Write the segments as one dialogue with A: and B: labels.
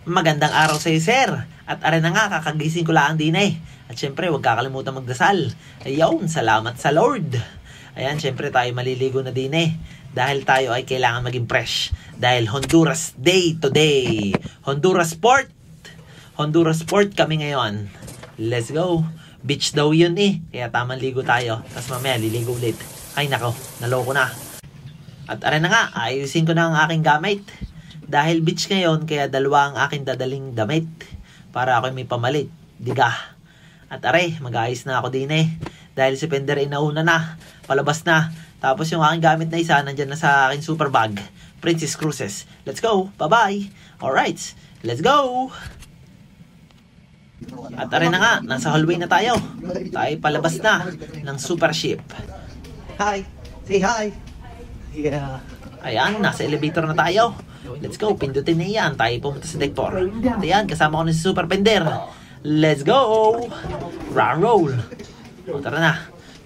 A: Magandang araw sa iyo, sir. At are na nga, kakagising ko lang din eh. At syempre, huwag kakalimutan magdasal. Ayaw, salamat sa Lord. Ayan, syempre tayo maliligo na din eh. Dahil tayo ay kailangan maging fresh. Dahil Honduras Day today. Honduras Sport. Honduras Sport kami ngayon. Let's go. Beach daw yun eh. Kaya tamang ligo tayo. Tapos mamaya liligo ulit. Ay nako, naloko na. At are na nga, ayusin ko na ang aking gamit. Dahil beach ngayon, kaya dalawa ang aking dadaling damit. Para ako may pamalit. Diga. At are, mag-ayos na ako din eh. Dahil si Pender ay nauna na. Palabas na. Tapos yung aking gamit na isa, nandyan na sa aking super bag. Princess Cruises. Let's go. Bye-bye. Alright. Let's go. At are na nga, nasa hallway na tayo. Tayo palabas na ng super ship.
B: Hi. Say hi. Yeah.
A: Ayan, nasa elevator na tayo. Let's go, pindutin na yan. Tayo pumunta sa deck 4. At ayan, kasama ko na si Super Pender. Let's go! Round roll. O, tara na.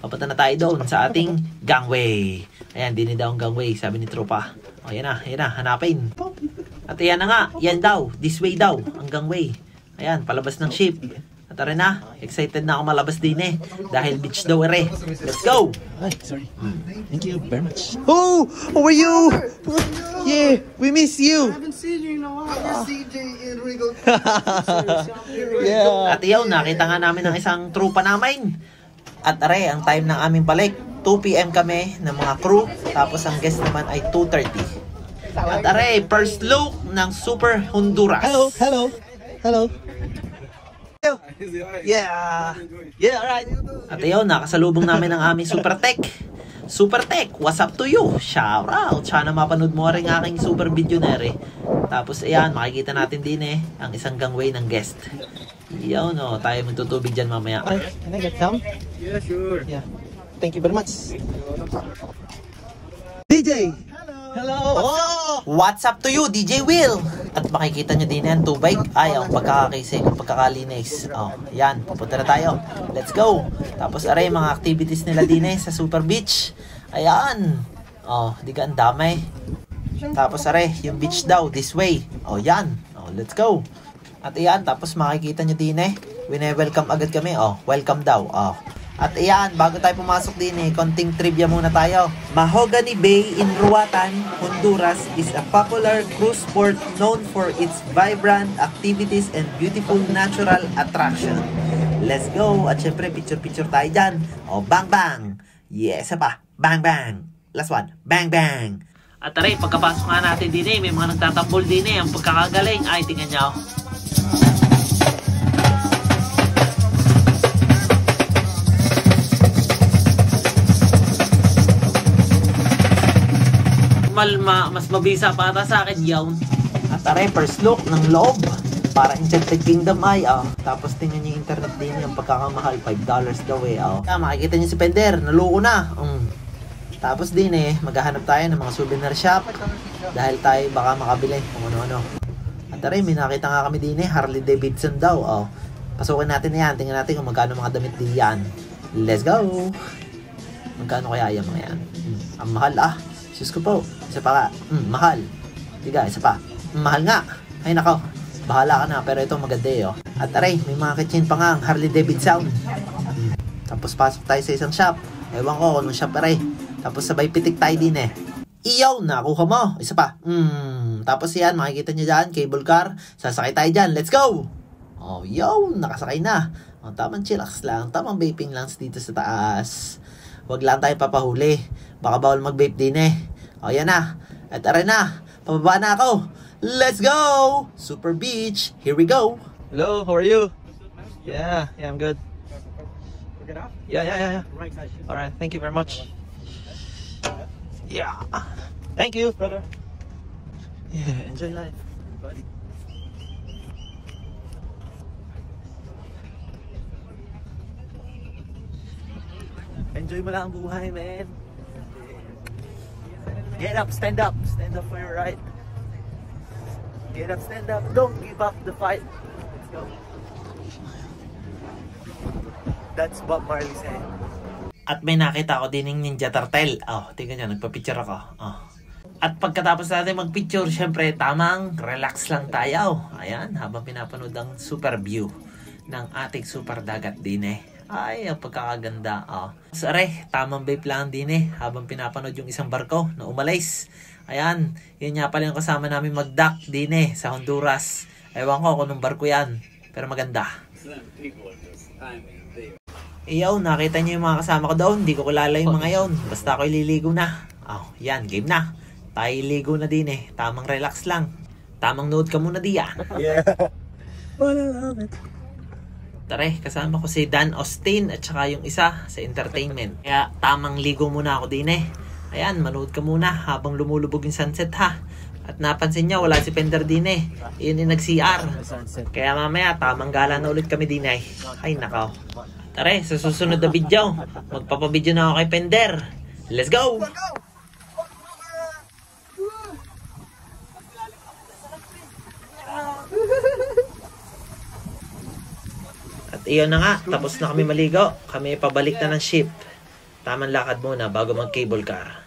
A: Papunta na tayo doon sa ating gangway. Ayan, dini daw ang gangway, sabi ni Tropa. O, yan na, hanapin. At ayan na nga, yan daw, this way daw, ang gangway. Ayan, palabas ng ship. At tara na, excited na ako malabas din eh. Dahil beach daw ere. Let's go!
B: Hi, sorry. Thank you very much. Oh, how are you? Yeah, we miss you.
C: I haven't seen you in a while. You're CJ Enrico.
B: Yeah.
A: At iyaw, nakita nga namin ang isang tropa namin. At are, ang time ng aming balik, 2 PM kami ng mga crew. Tapos ang guest naman ay 2:30. At are, first look ng Super Honduras.
B: Hello, hello, hello. Yeah. Yeah, alright.
A: At iyaw, nakasalubong namin ang aming Super Tech. Super Tech, what's up to you? Shout out. Sana mapanood mo rin aking super video na rin. Tapos ayan, makikita natin din eh ang isang gangway ng guest. Iyaw no, tayo magtutubig dyan mamaya.
B: Hi, can I get some?
C: Yeah, sure.
B: Yeah. Thank you very much. DJ. Hello. Oh.
A: What's up to you, DJ Will? At makikita nyo din yan, tubig. Ay, ang pagkakakising, ang pagkakalinis. Oh, yan, pupunta na tayo. Let's go. Tapos, aray, mga activities nila din eh, sa Super Beach. Ayan. Oh, di ka ang dami. Tapos, aray, yung beach daw, this way. Oh, yan. Oh, let's go. At ayan, tapos makikita nyo din eh. Wine-welcome agad kami. Oh, welcome daw. Oh. At ayan, bago tayo pumasok din eh, konting trivia muna tayo. Mahogany Bay in Roatan, Honduras is a popular cruise port known for its vibrant activities and beautiful natural attraction. Let's go! At syempre, picture-picture tayo dyan. O, bang bang! Yes, pa. Bang bang! Last one. Bang bang! At aray, pagkapasok nga natin din eh, may mga nagtatambol din eh. Ang pagkakagaling, ay tingnan nyo. Mas mabisa pa ata sa akin yawn. At aray, first look ng loob. Para Enchanted Kingdom ay, oh. Tapos tingnan niyo yung internet din yung pagkakamahal, $5 daw eh, oh. Makikita niyo si Pender, naloko na. Tapos din eh, maghahanap tayo ng mga souvenir shop. Dahil tayo baka makabili kung ano-ano. At aray, may nakita nga kami din eh, Harley Davidson daw, oh. Pasukin natin yan, tingnan natin kung magkano mga damit din yan. Let's go! Magkano kaya yung mga yan? Ang mahal ah. Sus ko po. Isa pa ka. Mahal. Diga, isa pa. Mahal nga. Ay nako. Bahala ka na. Pero ito maganda eh. Oh. At aray, may mga kitchen pa nga ang Harley Davidson. Tapos pasok tayo sa isang shop. Ewan ko kung anong shop aray. Tapos sabay pitik tayo din eh. Iyaw, nakuha mo. Isa pa. Tapos yan, makikita nyo dyan. Cable car. Sasakay tayo dyan. Let's go! Oh, yo, nakasakay na. Oh, tamang chillax lang. Tamang vaping lang dito sa taas. Huwag lang tayo papahuli. Baka bawal mag-vape din eh. O, yan na. At aray na. Pababa na ako. Let's go! Super Beach. Here we go.
B: Hello, how are you? Yeah, I'm good. Yeah. Alright, thank you very much. Yeah. Thank you, brother. Yeah, enjoy life. Enjoy mo lang ang buhay, man. Get up, stand up. Stand up for your right. Get up, stand up. Don't give up the fight. Let's go. That's Bob Marley saying.
A: At may nakita ko din ng Ninja Turtle. Oh, tingnan nyo, nagpa-picture ako. Oh. At pagkatapos natin magpicture, syempre tamang relax lang tayo. Ayan, habang pinapanood ang super view ng ating super dagat din Ay, ang pagkakaganda. Sare, tamang vape lang din habang pinapanood yung isang barko na umalis. Ayan, yun nga pala yung kasama namin mag-dock din sa Honduras. Ewan ko kung nung barko yan, pero maganda. Iyaw, nakita niyo yung mga kasama ko doon. Hindi ko kilala yung mga yon. Basta ako ililigo na. Yan, game na. Tayo ligo na din Tamang relax lang. Tamang nood ka muna diyan.
B: Yeah.
A: Tare, kasama ko si Dan Austin at saka yung isa sa entertainment. Kaya tamang ligo muna ako din Ayan, manood ka muna habang lumulubog yung sunset ha. At napansin niya, wala si Pender din Yun yung nag-CR. Kaya mamaya, tamang gala na ulit kami din Ay, nakaw. Tare, sa susunod na video, magpapabideo na ako kay Pender. Let's go! At iyon na nga, tapos na kami maligo. Kami pabalik na ng ship. Tamang lakad muna bago mag-cable car.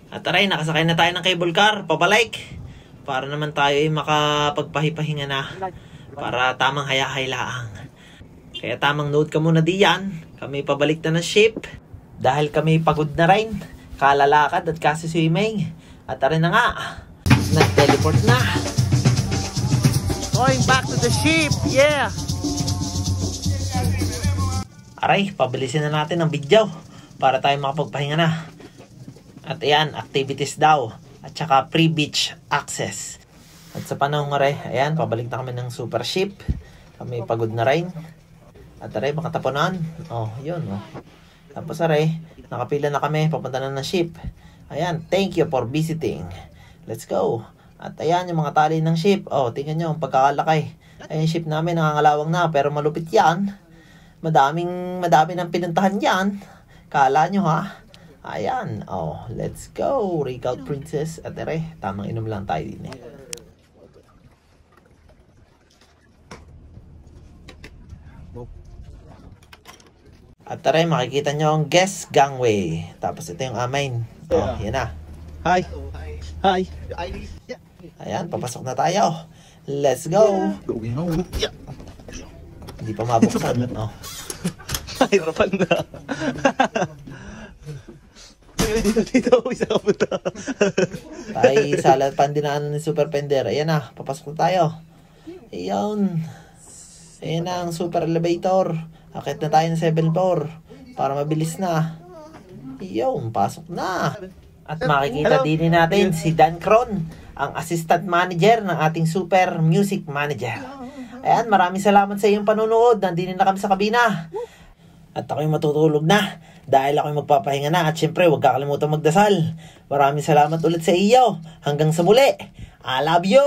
A: At aray, nakasakay na tayo ng cable car. Pabalik. Para naman tayo ay makapagpahipahinga na. Para tamang hayahaylaang. Kaya tamang note ka muna diyan. Kami pabalik na ng ship. Dahil kami pagod na rin. Kalalakad at kasi swimming. At aray na nga. Nag-teleport na.
B: Going back to the ship. Yeah.
A: Aray, pabilisin na natin ang video. Para tayo makapagpahinga na. At ayan, activities daw. At saka pre-beach access. At sa panahon nga rin, ayan, pabalik na kami ng super ship. Kami pagod na rin. At aray, makatapunan. Yun. Tapos aray, nakapila na kami, papunta na ng ship. Ayan, thank you for visiting. Let's go. At ayan, yung mga tali ng ship. Tingnan nyo, ang pagkakalakay. Ayan, ship namin, nangangalawang na, pero malupit yan. Madami ng pinuntahan yan. Kala nyo ha? Ayan. Let's go. Regal Princess. At aray, tamang inom lang tayo din At taray, makikita nyo ang guest gangway. Tapos ito yung amain. Yan na.
B: Hi. Hi.
A: Ayan, papasok na tayo. Let's go. Hindi pa mabuksan.
B: Hirapan na. Dito, isa ka punta.
A: Ay, sa pandinaan ni Super Pender. Ayan na, papasok na tayo. Ayan. Ayan na ang super elevator. Akit na tayo ng 7th floor para mabilis na. Ayan, pasok na. At makikita din natin si Dan Cron, ang assistant manager ng ating super music manager. Ayan, maraming salamat sa iyong panunood. Nandito na kami sa kabina. At ako'y matutulog na dahil ako'y magpapahinga na. At syempre, huwag kakalimutan magdasal. Maraming salamat ulit sa iyo. Hanggang sa muli. I love you!